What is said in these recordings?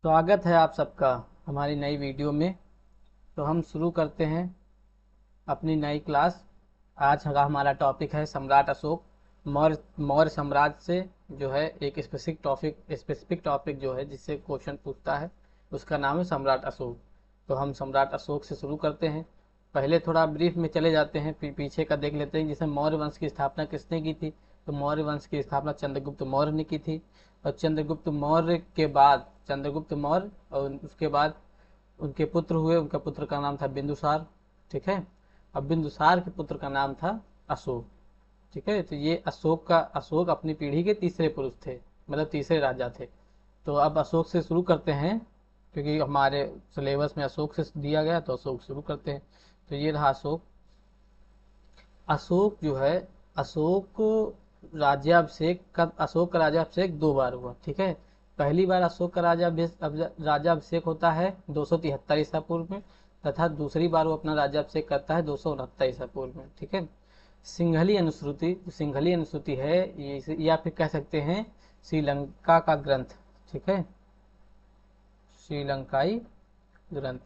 स्वागत है आप सबका हमारी नई वीडियो में। तो हम शुरू करते हैं अपनी नई क्लास। आज का हमारा टॉपिक है सम्राट अशोक। मौर्य मौर्य साम्राज्य से जो है एक स्पेसिफिक टॉपिक जो है जिससे क्वेश्चन पूछता है उसका नाम है सम्राट अशोक। तो हम सम्राट अशोक से शुरू करते हैं। पहले थोड़ा ब्रीफ में चले जाते हैं, फिर पीछे का देख लेते हैं। जैसे मौर्य वंश की स्थापना किसने की थी? तो मौर्य वंश की स्थापना चंद्रगुप्त मौर्य ने की थी। और चंद्रगुप्त मौर्य और उसके बाद उनके पुत्र हुए। उनका पुत्र का नाम था बिंदुसार। ठीक है। अब बिंदुसार के पुत्र का नाम था अशोक। ठीक है। तो ये अशोक अपनी पीढ़ी के तीसरे पुरुष थे, मतलब तीसरे राजा थे। तो अब अशोक से शुरू करते हैं, क्योंकि हमारे सिलेबस में अशोक से दिया गया तो अशोक शुरू करते हैं। तो ये रहा अशोक। अशोक जो है, अशोक अशोक का राज्याभिषेक दो बार हुआ। ठीक है। पहली बार अशोक का राज्याभिषेक होता है 273 ईसा पूर्व में, तथा दूसरी बार वो अपना राज्याभिषेक करता है 269 ईसा पूर्व में। ठीक है। सिंघली अनुसूती है ये, या फिर कह सकते हैं श्रीलंका का ग्रंथ। ठीक है। श्रीलंकाई ग्रंथ।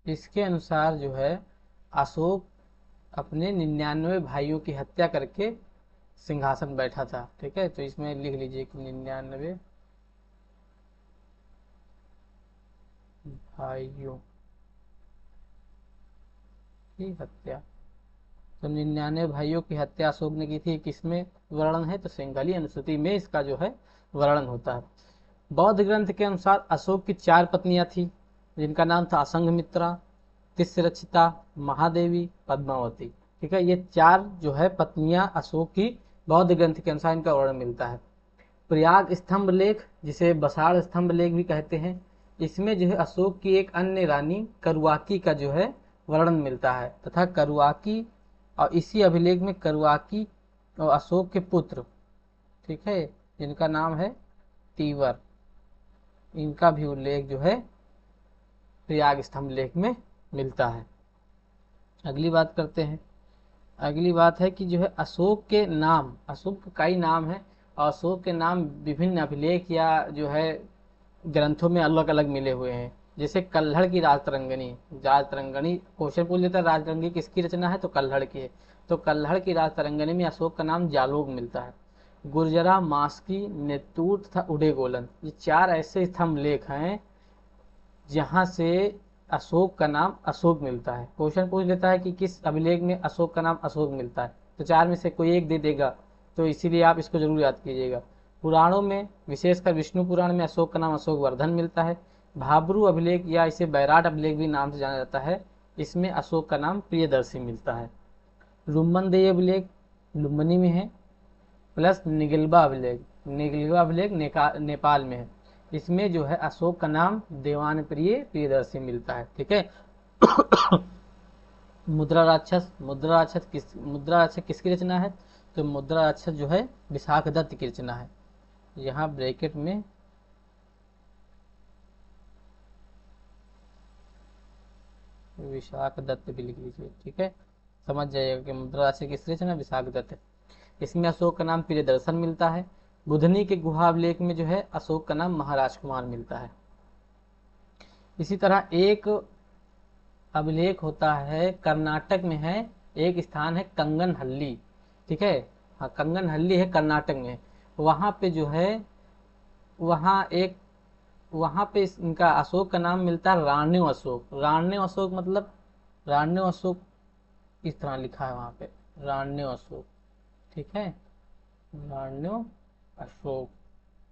इसके अनुसार जो है, अशोक अपने 99 भाइयों की हत्या करके सिंहासन बैठा था। ठीक है। तो इसमें लिख लीजिए कि 99 भाइयों की हत्या। तो 99 भाइयों की हत्या अशोक ने की थी। किसमें वर्णन है? तो सिंघली अनुसूती में इसका जो है वर्णन होता है। बौद्ध ग्रंथ के अनुसार अशोक की चार पत्नियां थी, जिनका नाम था असंघमित्रा, तिस्रचिता, महादेवी, पद्मावती। ठीक है। ये चार जो है पत्नियां अशोक की बौद्ध ग्रंथ के अनुसार इनका वर्णन मिलता है। प्रयाग स्तंभ लेख, जिसे बसाड़ स्तंभ लेख भी कहते हैं, इसमें जो है अशोक की एक अन्य रानी करुआकी का जो है वर्णन मिलता है। तथा करुआकी और इसी अभिलेख में करुआकी और अशोक के पुत्र, ठीक है, जिनका नाम है तीवर, इनका भी उल्लेख जो है प्रयाग स्तंभ लेख में मिलता है। अगली बात करते हैं। अगली बात है कि जो है अशोक के कई नाम है, और अशोक के नाम विभिन्न अभिलेख या जो है ग्रंथों में अलग अलग मिले हुए हैं। जैसे कल्हड़ की राजतरंगिणी क्वेश्चन पूछ लेता है, राजतरंगी किसकी रचना है? तो कल्हड़ की है। तो कल्हड़ की राजतरंगिणी में अशोक का नाम जालोग मिलता है। गुर्जरा, मास्की, नेतूर तथा उडेगोलन, ये चार ऐसे स्तंभ लेख हैं जहां से अशोक का नाम अशोक मिलता है। क्वेश्चन पूछ लेता है कि किस अभिलेख में अशोक का नाम अशोक मिलता है, तो चार में से कोई एक दे देगा। तो इसीलिए आप इसको जरूर याद कीजिएगा। पुराणों में, विशेषकर विष्णु पुराण में अशोक का नाम अशोक वर्धन मिलता है। भाब्रू अभिलेख या इसे बैराट अभिलेख भी नाम से जाना जाता है, इसमें अशोक का नाम प्रियदर्शी मिलता है। रुम्मनदेही अभिलेख लुम्बिनी में है, प्लस निगलबा अभिलेख नेपाल में है। इसमें जो है अशोक का नाम देवान प्रिय प्रियदर्शी मिलता है। ठीक है। मुद्रा राक्षस किसकी रचना है? तो मुद्रा राक्षस जो है विशाख दत्त की रचना है। यहाँ ब्रैकेट में विशाख दत्त भी लिख लीजिए। ठीक है। समझ जाइएगा कि मुद्रा राक्षस किसकी रचना विशाख दत्त है। इसमें अशोक का नाम प्रियदर्शन मिलता है। बुधनी के गुहा अभिलेख में जो है अशोक का नाम महाराज कुमार मिलता है। इसी तरह एक अभिलेख होता है कर्नाटक में है, एक स्थान है कंगनहल्ली। ठीक है। हाँ, कंगनहल्ली है कर्नाटक में। वहां पे जो है, वहाँ एक वहां पे इनका अशोक का नाम मिलता है राण्यो अशोक। राण्यो अशोक मतलब, राण्यो अशोक इस तरह लिखा है वहां पे, राण्यो अशोक। ठीक है। राण्यो अशोक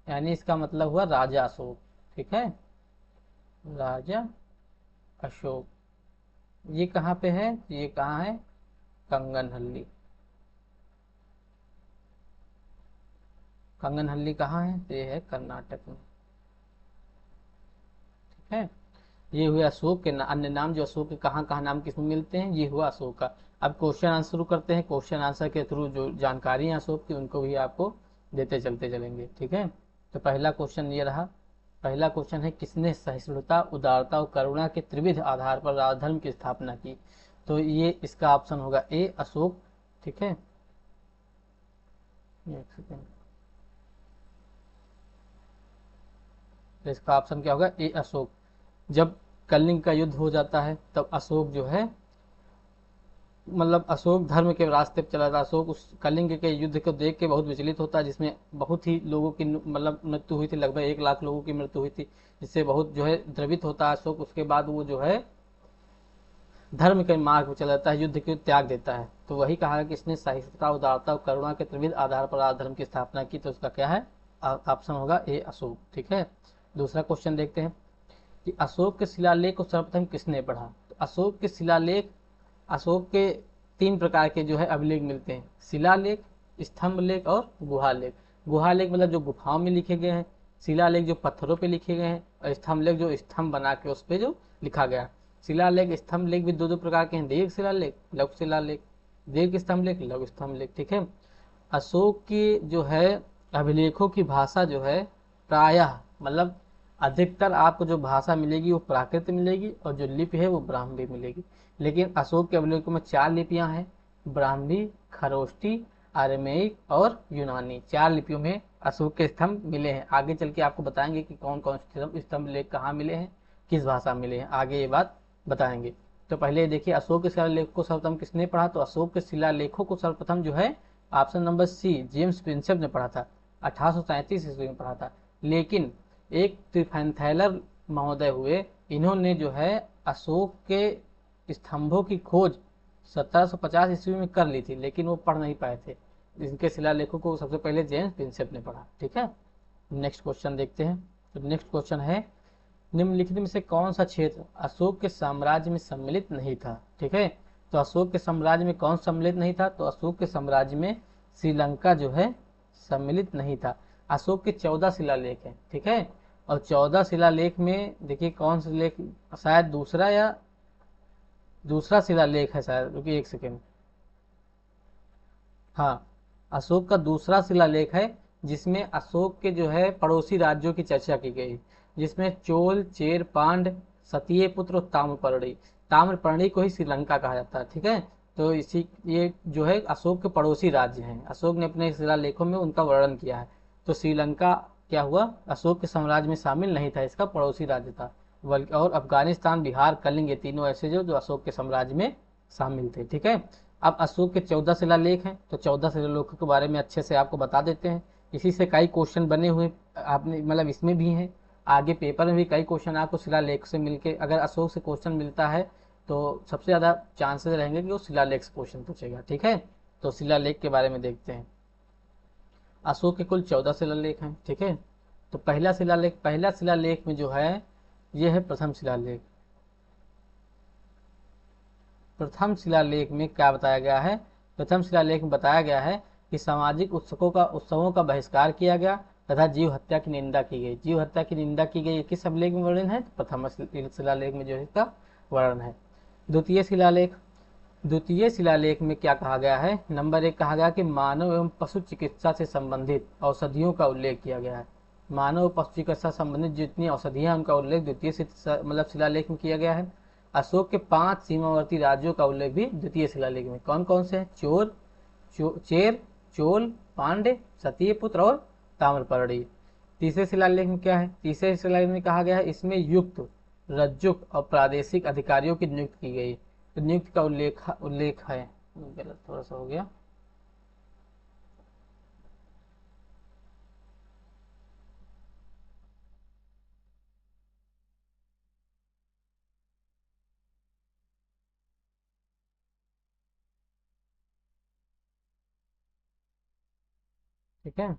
यानी इसका मतलब हुआ राजा अशोक। ठीक है। राजा अशोक। ये कहाँ पे है? ये कहाँ है? कंगनहल्ली। कंगनहल्ली कहाँ है? तो ये है कर्नाटक में। ठीक है। ये हुए अशोक के अन्य नाम, जो अशोक के कहाँ कहाँ नाम किसमें मिलते हैं, ये हुआ अशोक का। अब क्वेश्चन आंसर शुरू करते हैं। क्वेश्चन आंसर के थ्रू जो जानकारी है अशोक की, उनको भी आपको देते चलते चलेंगे। ठीक है। तो पहला क्वेश्चन ये रहा। पहला क्वेश्चन है, किसने सहिष्णुता, उदारता और करुणा के त्रिविध आधार पर राजधर्म की स्थापना की? तो ये इसका ऑप्शन होगा ए, अशोक। ठीक है। एक सेकेंड, तो इसका ऑप्शन क्या होगा, ए अशोक। जब कलिंग का युद्ध हो जाता है तब अशोक जो है, मतलब अशोक धर्म के रास्ते पे चला था। अशोक उस कलिंग के युद्ध को देख के बहुत विचलित होता है, जिसमें बहुत ही लोगों की मतलब मृत्यु हुई थी, लगभग 1 लाख लोगों की मृत्यु हुई थी, जिससे बहुत जो है द्रवित होता है अशोक। उसके बाद वो जो है धर्म के मार्ग पर चला जाता है, युद्ध को त्याग देता है। तो वही कहा है कि इसने सहिष्णुता, उदारता और करुणा के त्रिविध आधार पर आज धर्म की स्थापना की। तो उसका क्या है, ऑप्शन होगा ए अशोक। ठीक है, दूसरा क्वेश्चन देखते हैं कि अशोक के शिलालेख को सर्वप्रथम किसने पढ़ा। तो अशोक के शिलालेख, अशोक के 3 प्रकार के जो है अभिलेख मिलते हैं, शिलालेख, स्तंभ लेख और गुहा लेख। गुहा लेख मतलब जो गुफाओं में लिखे गए हैं, शिलालेख जो पत्थरों पे लिखे गए हैं, और स्तंभ लेख जो स्तंभ बना के उस पे जो लिखा गया। शिलालेख स्तंभ लेख भी 2 प्रकार के हैं, दीर्घ शिलालेख, लघु शिलालेख। दीर्घ स्तंभ लेख, लघु स्तंभ लेख। ठीक है, अशोक की जो है अभिलेखों की भाषा जो है प्रायः, मतलब अधिकतर आपको जो भाषा मिलेगी वो प्राकृत मिलेगी, और जो लिपि है वो ब्राह्मी मिलेगी। लेकिन अशोक के अभिलेखों में 4 लिपियां हैं, ब्राह्मी, खरोष्टी, अरमेइक और यूनानी। 4 लिपियों में अशोक के स्तंभ मिले हैं। आगे चल के आपको बताएंगे कि कौन कौन से स्तंभ लेख कहाँ मिले हैं, किस भाषा में मिले हैं, आगे ये बात बताएंगे। तो पहले देखिए अशोक के शिलालेख को सर्वप्रथम किसने पढ़ा। तो अशोक के शिलालेखों को सर्वप्रथम जो है option number C, James Prinsep ने पढ़ा था, 1837 ईस्वी में पढ़ा था। लेकिन एक ट्रिफेंथैलर महोदय हुए, इन्होंने जो है अशोक के स्तंभों की खोज 1750 ईस्वी में कर ली थी, लेकिन वो पढ़ नहीं पाए थे। इनके शिलालेखों को सबसे पहले जेम्स प्रिंसेप ने पढ़ा। ठीक है, नेक्स्ट क्वेश्चन देखते हैं। तो नेक्स्ट क्वेश्चन है, निम्नलिखित में से कौन सा क्षेत्र अशोक के साम्राज्य में सम्मिलित नहीं था। ठीक है, तो अशोक के साम्राज्य में कौन सम्मिलित नहीं था। तो अशोक के साम्राज्य में श्रीलंका जो है सम्मिलित नहीं था। अशोक के 14 शिलालेख हैं। ठीक है, और 14 शिलालेख में देखिए कौन सा लेख, शायद दूसरा या दूसरा शिलालेख है शायद, रुकिए एक सेकेंड। हाँ, अशोक का दूसरा शिलालेख है, जिसमें अशोक के जो है पड़ोसी राज्यों की चर्चा की गई, जिसमें चोल, चेर, पांड, सतीय पुत्र और ताम्रपर्णी। ताम्रपर्णी को ही श्रीलंका कहा जाता है। ठीक है, तो इसी ये जो है अशोक के पड़ोसी राज्य हैं, अशोक ने अपने शिलालेखों में उनका वर्णन किया है। तो श्रीलंका क्या हुआ, अशोक के साम्राज्य में शामिल नहीं था, इसका पड़ोसी राज्य था। बल्कि और अफगानिस्तान, बिहार, कलिंग, ये तीनों ऐसे जो अशोक के साम्राज्य में शामिल थे। ठीक है, अब अशोक के 14 शिलालेख हैं, तो 14 शिलालेखों के बारे में अच्छे से आपको बता देते हैं। इसी से कई क्वेश्चन बने हुए आपने, मतलब इसमें भी हैं, आगे पेपर में भी कई क्वेश्चन आपको शिलालेख से मिलके, अगर अशोक से क्वेश्चन मिलता है तो सबसे ज़्यादा चांसेस रहेंगे कि वो शिलालेख से क्वेश्चन पूछेगा। ठीक है, तो शिलालेख के बारे में देखते हैं। अशोक के कुल 14 शिलालेख हैं। ठीक है, तो पहला शिलालेख में जो है ये है प्रथम शिलालेख। प्रथम शिलालेख में क्या बताया गया है, प्रथम शिलालेख में बताया गया है कि सामाजिक उत्सवों का बहिष्कार किया गया तथा जीव हत्या की निंदा की गई। जीव हत्या की निंदा की गई किस अभिलेख में वर्णन है, प्रथम शिलालेख में जो है इसका वर्णन है। द्वितीय शिलालेख, द्वितीय शिलालेख में क्या कहा गया है, नंबर 1 कहा गया कि मानव एवं पशु चिकित्सा से संबंधित औषधियों का उल्लेख किया गया है। मानव पशु चिकित्सा से संबंधित जितनी औषधियां उनका उल्लेख द्वितीय मतलब शिलालेख में किया गया है। अशोक के 5 सीमावर्ती राज्यों का उल्लेख भी द्वितीय शिलालेख में, कौन कौन से हैं, चेर, चोल, पांड्य, सतीपुत्र और ताम्रपर्णी। तीसरे शिलालेख में क्या है, तीसरे शिलालेख में कहा गया है इसमें युक्त, रज्जुक और प्रादेशिक अधिकारियों की नियुक्ति की गई। तो नियुक्ति का उल्लेख है, गलत थोड़ा सा हो गया। ठीक है,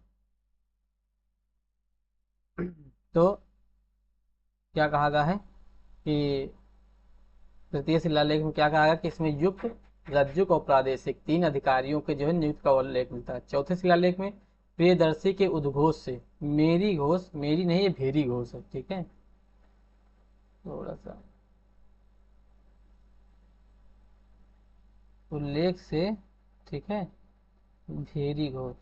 तो क्या कहा गया है कि तृतीय शिलालेख में क्या कहा गया कि इसमें युक्त, रज्जुक और प्रादेशिक 3 अधिकारियों के जो है नियुक्त का उल्लेख मिलता है। चौथे शिलालेख में प्रियदर्शी के उद्घोष से, मेरी घोष, मेरी नहीं ये भेरी घोष है। ठीक है, थोड़ा सा उल्लेख से, ठीक है, भेरी घोष,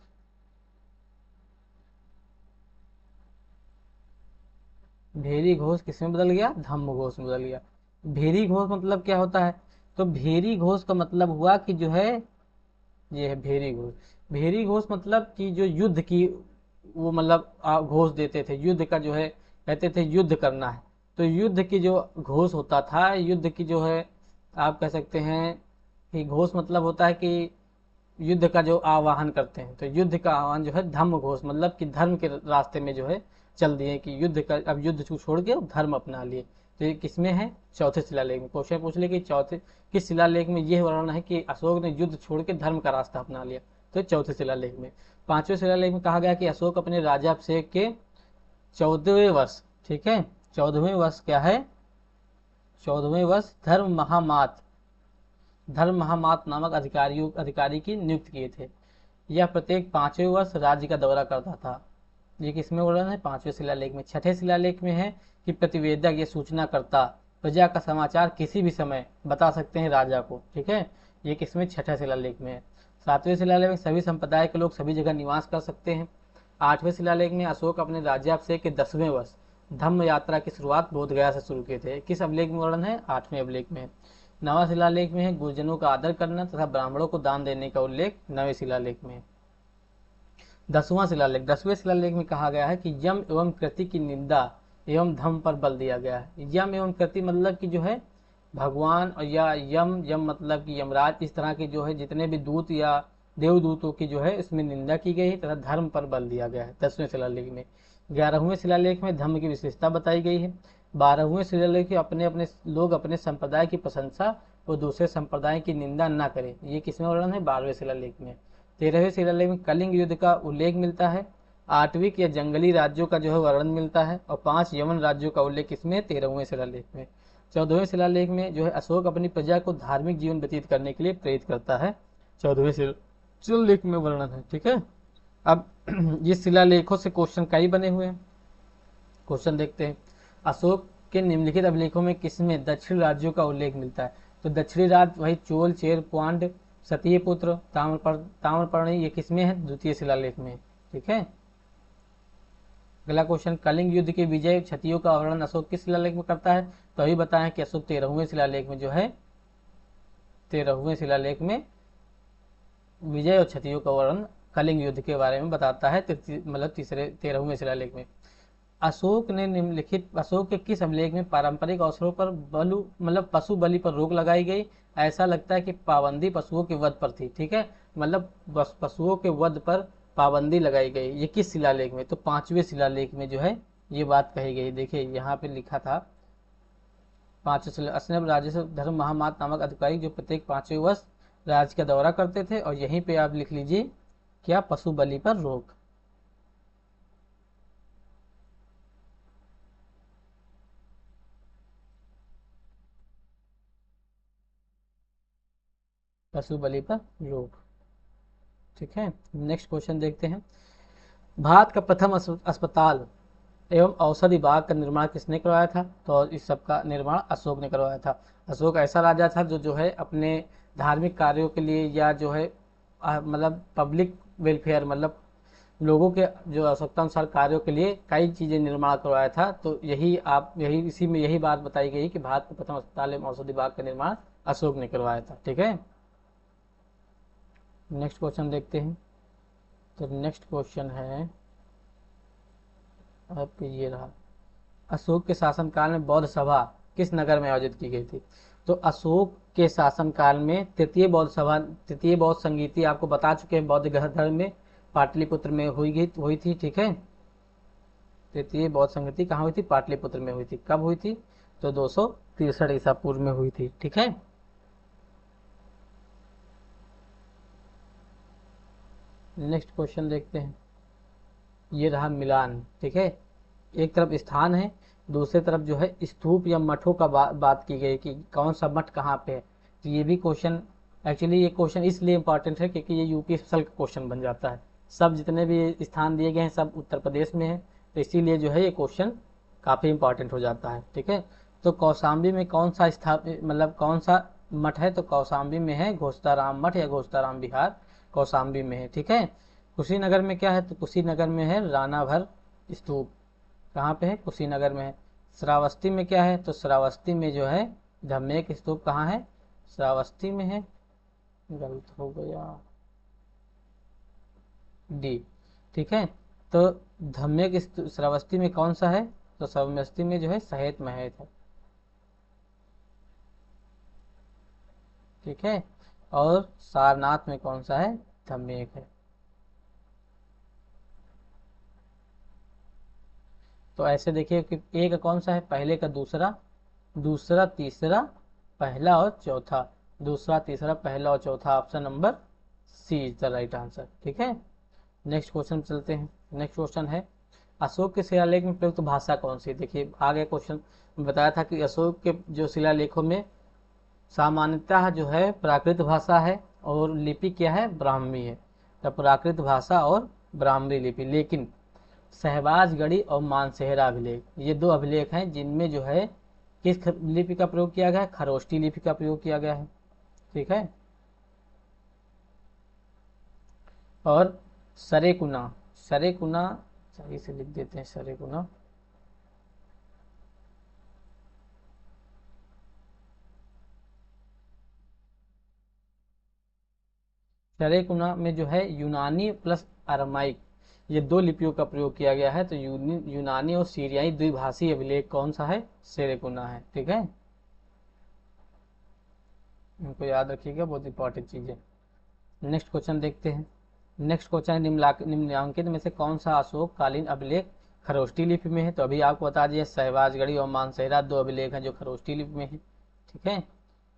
भेरी घोष किसमें बदल गया, धम्म घोष में बदल गया। भेरी घोष मतलब क्या होता है, तो भेरी घोष का मतलब हुआ कि जो है ये है भेरी घोष। भेरी घोष मतलब कि जो युद्ध की, वो मतलब घोष देते थे, युद्ध का जो है, कहते थे युद्ध करना है, तो युद्ध की जो घोष होता था, युद्ध की जो है, आप कह सकते हैं कि घोष मतलब होता है कि युद्ध का जो आह्वान करते हैं, तो युद्ध का आह्वान जो है धम्म घोष, मतलब कि धर्म के रास्ते में जो है चल दिए, कि युद्ध का अब युद्ध को छोड़ के धर्म अपना लिए। तो ये किसमें है? चौथे शिलालेख में। क्वेश्चन पूछ ले कि चौथे किस शिलालेख में यह वर्णन है कि अशोक ने युद्ध छोड़ के धर्म का रास्ता अपना लिया? तो चौथे शिलालेख में। पांचवें शिलालेख में कहा गया कि अशोक अपने राज्याभिषेक के 14वें वर्ष, ठीक है, 14वें वर्ष क्या है, 14वें वर्ष धर्म महामात नामक अधिकारी की नियुक्त किए थे। यह प्रत्येक 5वें वर्ष राज्य का दौरा करता था। ये किसमें वर्णन है? 5वें शिलालेख में। छठे शिलालेख में है कि प्रतिवेदक ये सूचना करता प्रजा का समाचार किसी भी समय बता सकते हैं राजा को, ठीक है, ये किसमें? छठे शिलालेख में है। 7वें शिलालेख में सभी संप्रदाय के लोग सभी जगह निवास कर सकते हैं। 8वें शिलालेख में अशोक अपने राज्याभिषेक के 10वें वर्ष धम्म यात्रा की शुरुआत बोधगया से शुरू किए थे। किस अभिलेख में वर्णन है? 8वें अभिलेख में। 9वां शिलालेख में है गुरुजनों का आदर करना तथा ब्राह्मणों को दान देने का उल्लेख 9वें शिलालेख में। 10वां शिलालेख, 10वें शिलालेख में कहा गया है कि यम एवं कृति की निंदा एवं धम्म पर बल दिया गया है। यम एवं कृति मतलब कि जो है भगवान, और या यम, यम मतलब कि यमराज, इस तरह के जो है जितने भी दूत या देवदूतों की जो है इसमें निंदा की गई है तथा धर्म पर बल दिया गया है 10वें शिलालेख में। 11वें शिलालेख में धर्म की विशेषता बताई गई है। 12वें शिलालेख में अपने अपने लोग अपने संप्रदाय की प्रशंसा और दूसरे संप्रदाय की निंदा न करें, ये किसमें वर्णन है? 12वें शिलालेख में। 13वें शिलालेख में कलिंग युद्ध का उल्लेख मिलता है। 8वीं या जंगली राज्यों का जो है वर्णन मिलता है, और 5 यमन राज्यों का उल्लेख किसमें? 13वें शिलालेख में। 14वें शिलालेख में जो है अशोक अपनी प्रजा को धार्मिक जीवन व्यतीत करने के लिए प्रेरित करता है, 14वें शिलालेख में वर्णन है, ठीक है। अब ये शिलालेखों से क्वेश्चन कई बने हुए हैं। क्वेश्चन देखते हैं, अशोक के निम्नलिखित अभिलेखों में किसमें दक्षिण राज्यों का उल्लेख मिलता है? तो दक्षिणी राज्य वही चोल, चेर, पांड, सतीपुत्र, ताम्रपर्णी, ये किसमें है? द्वितीय शिलालेख में, ठीक है। अगला क्वेश्चन, कलिंग युद्ध के विजय क्षतियों का वर्णन अशोक किस शिलालेख में करता है? तो अभी बताएं कि अशोक 13वें शिलालेख में जो है, 13वें शिलालेख में विजय और क्षतियों का वर्णन कलिंग युद्ध के बारे में बताता है, मतलब तीसरे 13वें शिलालेख में। अशोक ने निम्नलिखित, अशोक के किस अभिलेख में पारंपरिक अवसरों पर बलु मतलब पशु बलि पर रोक लगाई गई? ऐसा लगता है कि पाबंदी पशुओं के वध पर थी, ठीक है, मतलब पशुओं के वध पर पाबंदी लगाई गई। ये किस शिलालेख में? तो 5वें शिलालेख में जो है ये बात कही गई। देखिए यहाँ पे लिखा था 5वें शिलालेख, असनब राजेश्वर धर्म महामात नामक अधिकारी जो प्रत्येक 5वें वर्ष राज्य का दौरा करते थे, और यहीं पे आप लिख लीजिए क्या? पशु बलि पर रोक। पशु बलि पर रोक, ठीक है। नेक्स्ट क्वेश्चन देखते हैं, भारत का प्रथम अस्पताल एवं औषधि विभाग का निर्माण किसने करवाया था? तो इस सब का निर्माण अशोक ने करवाया था। अशोक ऐसा राजा था जो है अपने धार्मिक कार्यों के लिए, या जो है मतलब पब्लिक वेलफेयर, मतलब लोगों के जो आवश्यकता अनुसार कार्यों के लिए कई चीजें निर्माण करवाया था। तो यही इसी में यही बात बताई गई कि भारत का प्रथम अस्पताल एवं औषधि विभाग का निर्माण अशोक ने करवाया था, ठीक है। नेक्स्ट क्वेश्चन देखते हैं, तो नेक्स्ट क्वेश्चन है, अब ये रहा, अशोक के शासनकाल में बौद्ध सभा किस नगर में आयोजित की गई थी? तो अशोक के शासनकाल में तृतीय बौद्ध संगीति आपको बता चुके हैं, बौद्ध धर्म में पाटलिपुत्र में हुई थी, ठीक है। तृतीय बौद्ध संगीति कहाँ हुई थी? पाटलिपुत्र में हुई थी। कब हुई थी? तो 263 ईसा पूर्व में हुई थी, ठीक है। नेक्स्ट क्वेश्चन देखते हैं, ये रहा मिलान, ठीक है। एक तरफ स्थान है, दूसरी तरफ जो है स्तूप या मठों का बात की गई कि कौन सा मठ कहाँ पे है। तो ये भी क्वेश्चन, एक्चुअली ये क्वेश्चन इसलिए इंपॉर्टेंट है क्योंकि ये यूपी स्पेशल का क्वेश्चन बन जाता है। सब जितने भी स्थान दिए गए हैं सब उत्तर प्रदेश में है, तो इसीलिए जो है ये क्वेश्चन काफ़ी इंपॉर्टेंट हो जाता है, ठीक है। तो कौशाम्बी में कौन सा मतलब कौन सा मठ है? तो कौशाम्बी में है घोस्ताराम मठ या घोस्ताराम विहार, कौशाम्बी में है, ठीक है। कुशीनगर में क्या है? तो कुशीनगर में है रानाभर स्तूप। कहाँ पे है? कुशीनगर में है। श्रावस्ती में क्या है? तो श्रावस्ती में जो है धम्मेक स्तूप कहाँ है? श्रावस्ती में है, गलत हो गया, डी। ठीक है, तो धम्यक श्रावस्ती में कौन सा है, तो श्रावस्ती में जो है सहेत महेत है। ठीक है, और सारनाथ में कौन सा है, धम्यक है। तो ऐसे देखिए कि एक कौन सा है, पहले का दूसरा, दूसरा तीसरा, पहला और चौथा, दूसरा तीसरा पहला और चौथा, option number C is the right answer. ठीक है, नेक्स्ट क्वेश्चन चलते हैं। नेक्स्ट क्वेश्चन है अशोक के शिलालेख में प्रयुक्त भाषा कौन सी। देखिए आगे क्वेश्चन बताया था कि अशोक के जो शिलालेखों में सामान्यतः जो है प्राकृत भाषा है और लिपि क्या है, ब्राह्मी है। तो प्राकृत भाषा और ब्राह्मी लिपि, लेकिन सहबाजगढ़ी और मानसेहरा अभिलेख, ये दो अभिलेख हैं जिनमें जो है किस लिपि का प्रयोग किया गया है, खरोष्टी लिपि का प्रयोग किया गया है। ठीक है, और सरेकुना, सरेकुना सही से लिख देते हैं, सरेकुना सरेकुना में जो है यूनानी प्लस अरमाइक, ये दो लिपियों का प्रयोग किया गया है। तो यूनानी और सीरियाई द्विभाषी अभिलेख कौन सा है, सेरेकुना है। ठीक है, इनको याद रखिएगा, बहुत इंपॉर्टेंट चीज है। नेक्स्ट क्वेश्चन देखते हैं। नेक्स्ट क्वेश्चन है निम्नलिखित में से कौन सा अशोक कालीन अभिलेख खरोष्टी लिपि में है। तो अभी आपको बता दिया सहबाजगढ़ी और मानसेहरा दो अभिलेख हैं जो खरोष्टी लिपि में है। ठीक है,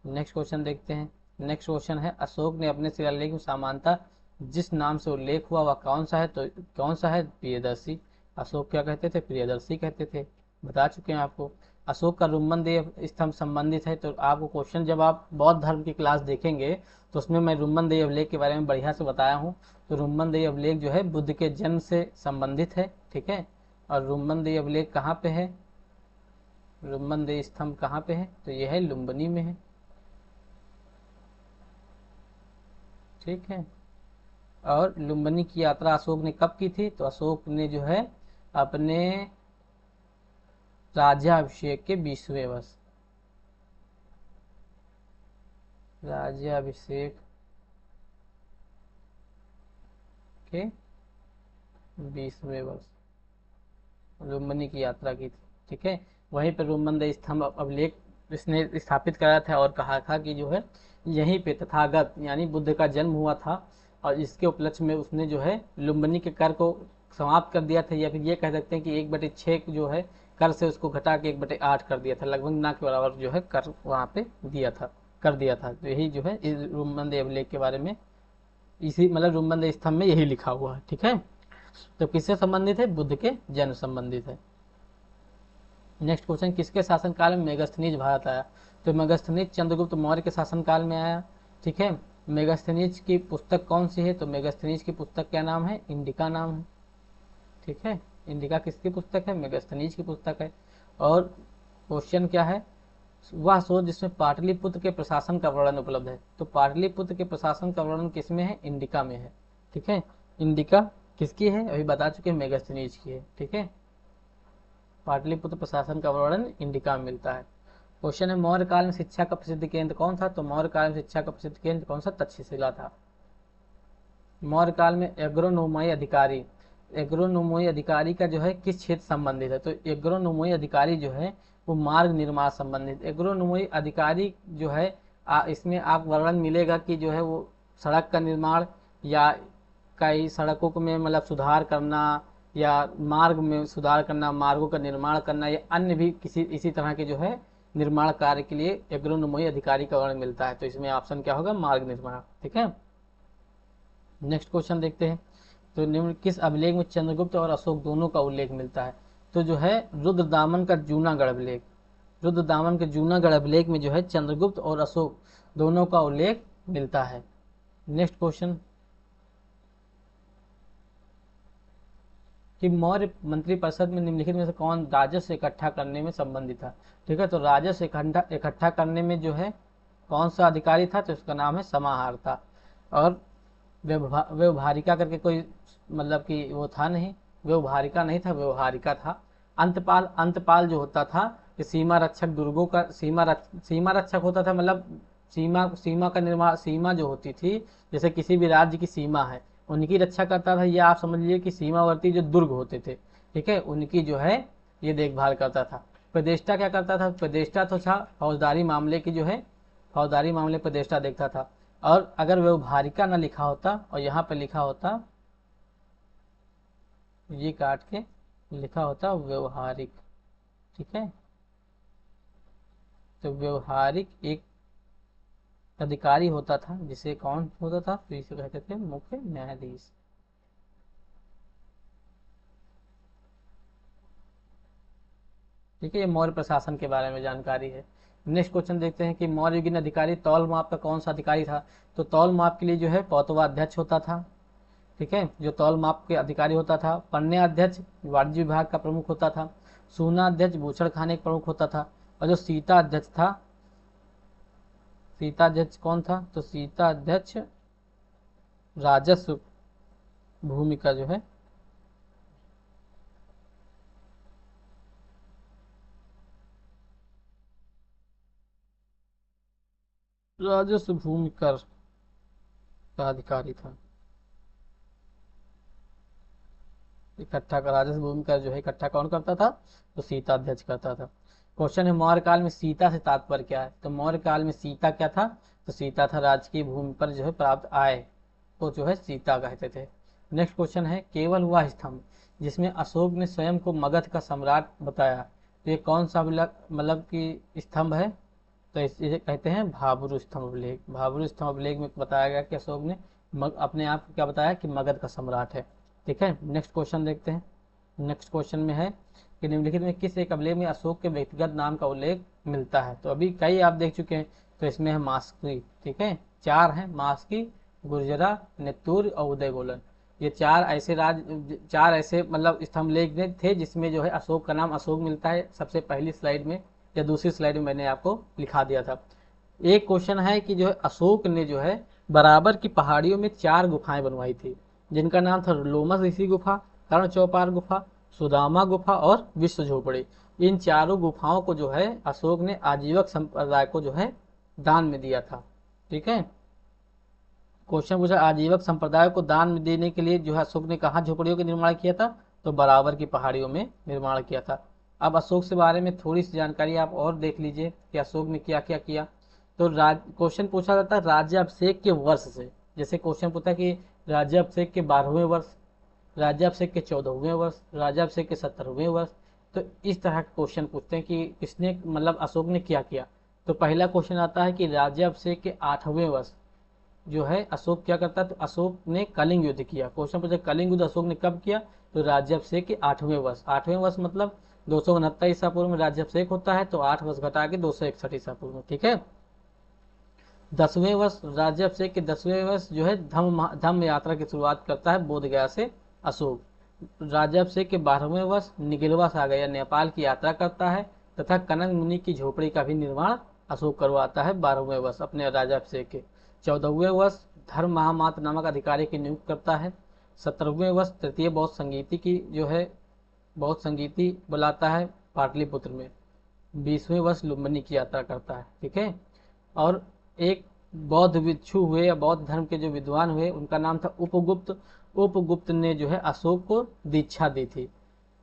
नेक्स्ट क्वेश्चन देखते हैं। नेक्स्ट क्वेश्चन है अशोक ने अपने शिलालेख में समानता जिस नाम से उल्लेख हुआ वह कौन सा है, तो कौन सा है, प्रियदर्शी। अशोक क्या कहते थे, प्रियदर्शी कहते थे, बता चुके हैं आपको। अशोक का रुम्मन देव स्तंभ संबंधित है, तो आपको क्वेश्चन जब आप बौद्ध धर्म की क्लास देखेंगे तो उसमें मैं रुम्मन देव अभिलेख के बारे में बढ़िया से बताया हूँ। तो रुम्मन देव अभिलेख जो है बुद्ध के जन्म से संबंधित है। ठीक है, और रुम्मन देव अभिलेख कहाँ पे है, रुम्मन देव स्तंभ कहाँ पे है, तो यह है लुम्बिनी में है। ठीक है, और लुम्बिनी की यात्रा अशोक ने कब की थी, तो अशोक ने जो है अपने राज्याभिषेक के 20वें वर्ष, राज्याभिषेक के 20वें वर्ष लुम्बिनी की यात्रा की थी। ठीक है, वहीं पर रोमन स्तंभ अभिलेख इसने स्थापित कराया था और कहा था कि जो है यहीं पे तथागत यानी बुद्ध का जन्म हुआ था, और इसके उपलक्ष्य में उसने जो है लुम्बिनी के कर को समाप्त कर दिया था, या फिर ये कह सकते हैं कि 1/6 जो है कर से उसको घटा के 1/8 कर दिया था, लगभग ना के बराबर जो है कर वहाँ पे दिया था, कर दिया था। तो यही जो है इस रुम्मन अभिलेख के बारे में, इसी मतलब रुम्मन स्तंभ में यही लिखा हुआ है। ठीक है, तो किससे संबंधित है, बुद्ध के जन्म संबंधित है। नेक्स्ट क्वेश्चन किसके शासनकाल में मेगास्थनीज भारत आया, तो मेगास्थनीज चंद्रगुप्त मौर्य के शासनकाल में आया। ठीक है, मेगास्थनीज की पुस्तक कौन सी है, तो मेगास्थनीज की पुस्तक क्या नाम है, इंडिका नाम है। ठीक है, इंडिका किसकी पुस्तक है, मेगास्थनीज की पुस्तक है। और क्वेश्चन क्या है, वह शोध जिसमें पाटलिपुत्र के प्रशासन का वर्णन उपलब्ध है, तो पाटलिपुत्र के प्रशासन का वर्णन किसमें है, इंडिका में है। ठीक है, इंडिका किसकी है, अभी बता चुके हैं, मेगास्थनीज की है। ठीक है, पाटलिपुत्र प्रशासन का वर्णन इंडिका में मिलता है। क्वेश्चन है मौर्य काल में शिक्षा का प्रसिद्ध केंद्र कौन था, तो मौर्य काल में शिक्षा का प्रसिद्ध केंद्र कौन सा, तक्षशिला था। मौर्य काल में एग्रोनोमई अधिकारी, एग्रोनोमई अधिकारी का जो है किस क्षेत्र संबंधित है, तो एग्रोनोमई अधिकारी जो है वो मार्ग निर्माण संबंधित। एग्रोनोमई अधिकारी जो है इसमें आप वर्णन मिलेगा कि जो है वो सड़क का निर्माण या कई सड़कों में मतलब सुधार करना, या मार्ग में सुधार करना, मार्गों का निर्माण करना, या अन्य भी किसी इसी तरह के जो है निर्माण कार्य के लिए एग्रोनोमई अधिकारी का वर्णन मिलता है। तो इसमें ऑप्शन क्या होगा, मार्ग निर्माण। ठीक है, नेक्स्ट क्वेश्चन देखते हैं। तो निम्न किस अभिलेख में चंद्रगुप्त और अशोक दोनों का उल्लेख मिलता है, तो जो है रुद्रदामन का जूनागढ़ अभिलेख, रुद्रदामन के जूनागढ़ अभिलेख में जो है चंद्रगुप्त और अशोक दोनों का उल्लेख मिलता है। नेक्स्ट क्वेश्चन कि मौर्य मंत्रिपरिषद में निम्नलिखित में से कौन राजस्व इकट्ठा करने में संबंधित था। ठीक है, तो राजस्व इकट्ठा करने में जो है कौन सा अधिकारी था, तो उसका नाम है समाहर्ता। और व्यवहारिका करके कोई मतलब कि वो था नहीं, व्यवहारिका नहीं था, व्यवहारिका था। अंतपाल, अंतपाल जो होता था कि सीमा रक्षक, दुर्गों का सीमा रक्षक होता था, मतलब सीमा सीमा का निर्माण, सीमा जो होती थी जैसे किसी भी राज्य की सीमा है, उनकी रक्षा करता था, या आप समझ लीजिए कि सीमावर्ती जो दुर्ग होते थे, ठीक है, उनकी जो है ये देखभाल करता था। प्रदेष्टा क्या करता था? प्रदेष्टा तो था फौजदारी मामले की जो है, फौजदारी मामले प्रदेष्टा देखता था। और अगर व्यवहारिका न लिखा होता और यहाँ पे लिखा होता, ये काट के लिखा होता व्यवहारिक, ठीक है, तो व्यवहारिक एक अधिकारी होता था, जिसे कौन होता था? तो इसे कहते थे मुख्य न्यायाधीश। ठीक है, ये मौर्य प्रशासन के बारे में जानकारी है। नेक्स्ट क्वेश्चन देखते हैं कि मौर्य युगीन अधिकारी तौल माप का कौन सा अधिकारी था? तो तौल माप के लिए जो है पौतवा अध्यक्ष होता था, ठीक है, जो तौल माप के अधिकारी होता था। पन्ने अध्यक्ष वाणिज्य विभाग का प्रमुख होता था। सूना अध्यक्ष बूचड़ खाने का प्रमुख होता था। और जो सीता अध्यक्ष था, सीता अध्यक्ष कौन था? तो सीता अध्यक्ष राजस्व भूमिका जो है, राजस्व भूमि कर का अधिकारी था। इकट्ठा का राजस्व भूमि कर जो है इकट्ठा कौन करता था? तो सीता अध्यक्ष करता था। क्वेश्चन है मौर्य काल में सीता से तात्पर्य क्या है? तो मौर्य काल में सीता क्या था? तो सीता था राजकीय भूमि पर जो है प्राप्त आय को जो है सीता कहते थे। नेक्स्ट क्वेश्चन है केवल वह स्तंभ जिसमें अशोक ने स्वयं को मगध का सम्राट बताया, तो ये कौन सा मतलब कि स्तंभ है? तो इसे कहते हैं भाब्रू स्तंभ अभिलेख। भाब्रू स्तंभ अभिलेख में बताया गया कि अशोक ने अपने आप को क्या बताया कि मगध का सम्राट है। ठीक है, नेक्स्ट क्वेश्चन देखते हैं। नेक्स्ट क्वेश्चन में है कि निम्नलिखित में किस एक अभिलेख में अशोक के व्यक्तिगत नाम का उल्लेख मिलता है? तो अभी कई आप देख चुके हैं, तो इसमें है मास्की, ठीक है, चार हैं, मास्की, गुर्जरा, नेतुर और उदय गोलन। ये चार ऐसे मतलब स्तंभलेख थे जिसमें जो है अशोक का नाम अशोक मिलता है। सबसे पहली स्लाइड में या दूसरी स्लाइड में मैंने आपको लिखा दिया था। एक क्वेश्चन है कि जो है अशोक ने जो है बराबर की पहाड़ियों में चार गुफाएं बनवाई थी, जिनका नाम था लोमस ऋषि गुफा, कर्ण चौपार गुफा, सुदामा गुफा और विश्व झोपड़ी। इन चारों गुफाओं को जो है अशोक ने आजीवक संप्रदाय को जो है दान में दिया था। ठीक है, क्वेश्चन पूछा आजीवक संप्रदाय को दान में देने के लिए जो है अशोक ने कहा झोपड़ियों का निर्माण किया था? तो बराबर की पहाड़ियों में निर्माण किया था। अब अशोक के बारे में थोड़ी सी जानकारी आप और देख लीजिए कि अशोक ने क्या क्या किया। तो क्वेश्चन पूछा जाता है राज्याभिषेक के वर्ष से। जैसे क्वेश्चन पूछा कि राज्याभिषेक के 12वें वर्ष, राज्याभिषेक के 14वें वर्ष, राज्याभिषेक के 17वें वर्ष। तो इस तरह के क्वेश्चन पूछते हैं कि किसने मतलब अशोक ने क्या किया। तो पहला क्वेश्चन आता है कि राज्याभिषेक के 8वें वर्ष जो है अशोक क्या करता है? तो अशोक ने कलिंग युद्ध किया। क्वेश्चन पूछा कलिंग युद्ध अशोक ने कब किया? तो राज्याभिषेक के 8वें वर्ष। 8वें वर्ष मतलब 269 ईसा पूर्व में राज्याभिषेक होता है, तो 8 वर्ष घटा के 261 ईसा पूर्व में। ठीक है, 10वें वर्ष राज्याभिषेक के 10वें वर्ष जो है धम्म यात्रा की शुरुआत करता है बोध गया से अशोक। राज्याभिषेक के 12वें वर्ष निगिलवा सागर या नेपाल की यात्रा करता है, तथा कनक मुनि की झोपड़ी का भी निर्माण अशोक करवाता है 12वें वर्ष अपने राज्याभिषेक के। 14वें वर्ष धर्म महामात्र नामक अधिकारी की नियुक्त करता है। 17वें वर्ष तृतीय बौद्ध संगीति की जो है बौद्ध संगीति बुलाता है पाटलिपुत्र में। 20वें वर्ष लुम्बिनी की यात्रा करता है। ठीक है, और एक बौद्ध भिक्षु हुए या बौद्ध धर्म के जो विद्वान हुए उनका नाम था उपगुप्त। उपगुप्त ने जो है अशोक को दीक्षा दी थी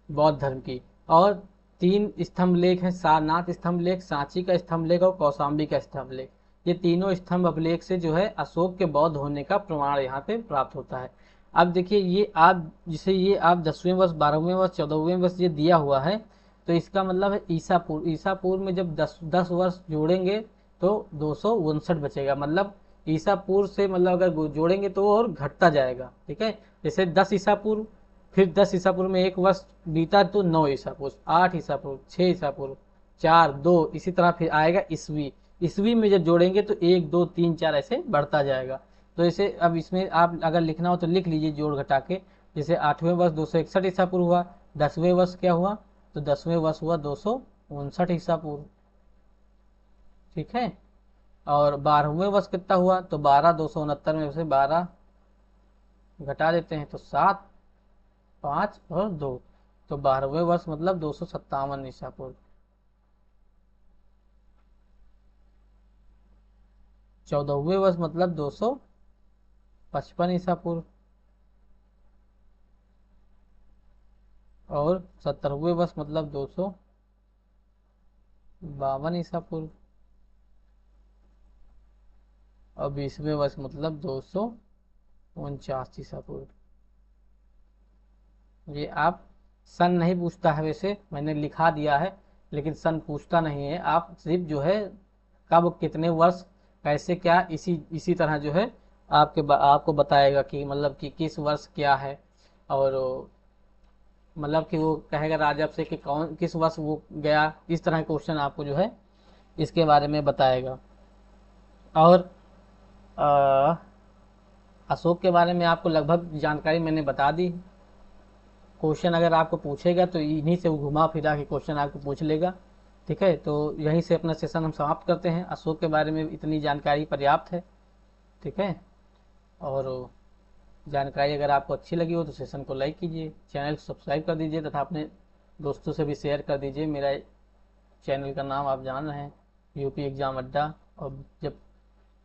बौद्ध धर्म की। और 3 स्तंभ लेख हैं, सारनाथ स्तंभ लेख, सांची का स्तंभ लेख और कौशाम्बी का स्तंभ लेख। ये तीनों स्तंभ अभिलेख से जो है अशोक के बौद्ध होने का प्रमाण यहाँ पे प्राप्त होता है। अब देखिए ये आप जिसे ये आप 10वें वर्ष 12वें वर्ष 14वें वर्ष ये दिया हुआ है, तो इसका मतलब है ईसा पूर्व में जब 10 वर्ष जोड़ेंगे तो 259 बचेगा। मतलब ईसा पूर्व से मतलब अगर जोड़ेंगे तो और घटता जाएगा। ठीक है, जैसे 10 ईसा पूर्व, फिर 10 ईसा पूर्व में एक वर्ष बीता तो 9 ईसा पूर्व, 8 ईसा पूर्व, 6 ईसा पूर्व, 4, 2, इसी तरह फिर आएगा ईसवी। ईसवी में जब जोड़ेंगे तो 1, 2, 3, 4 ऐसे बढ़ता जाएगा। तो इसे अब इसमें आप अगर लिखना हो तो लिख लीजिए जोड़ घटा के। जैसे 8वें वर्ष 261 ईसा पूर्व हुआ, 10वें वर्ष क्या हुआ? तो 10वें वर्ष हुआ 259 ईसा पूर्व। ठीक है, और 12वें वर्ष कितना हुआ? तो 12, 269 में से 12 घटा देते हैं तो 7, 5 और 2, तो 12वें वर्ष मतलब 257 ईसा पूर्व। 14वें वर्ष मतलब 255 ईसा पूर्व। और 70वें वर्ष मतलब 252 ईसा पूर्व, और 20वें वर्ष मतलब 249 ईसा पूर्व। ये आप सन नहीं पूछता है, वैसे मैंने लिखा दिया है, लेकिन सन पूछता नहीं है। आप सिर्फ जो है कब, कितने वर्ष, कैसे, क्या, इसी इसी तरह जो है आपको बताएगा कि मतलब कि किस वर्ष क्या है। और मतलब कि वो कहेगा राजा से कि कौन किस वर्ष वो गया, इस तरह के क्वेश्चन आपको जो है इसके बारे में बताएगा। और अ, अशोक के बारे में आपको लगभग जानकारी मैंने बता दी। क्वेश्चन अगर आपको पूछेगा तो इन्हीं से वो घुमा फिरा के क्वेश्चन आपको पूछ लेगा। ठीक है, तो यहीं से अपना सेशन हम समाप्त करते हैं। अशोक के बारे में इतनी जानकारी पर्याप्त है। ठीक है, और जानकारी अगर आपको अच्छी लगी हो तो सेशन को लाइक कीजिए, चैनल को सब्सक्राइब कर दीजिए तथा अपने दोस्तों से भी शेयर कर दीजिए। मेरा चैनल का नाम आप जान रहे हैं, यूपी एग्ज़ाम अड्डा। और जब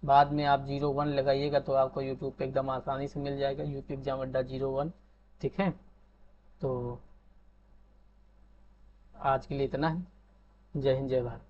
बाद में आप 01 लगाइएगा तो आपको यूट्यूब पे एकदम आसानी से मिल जाएगा, यूपी एग्ज़ाम अड्डा 01। ठीक है, तो आज के लिए इतना है। जय हिंद, जय भारत।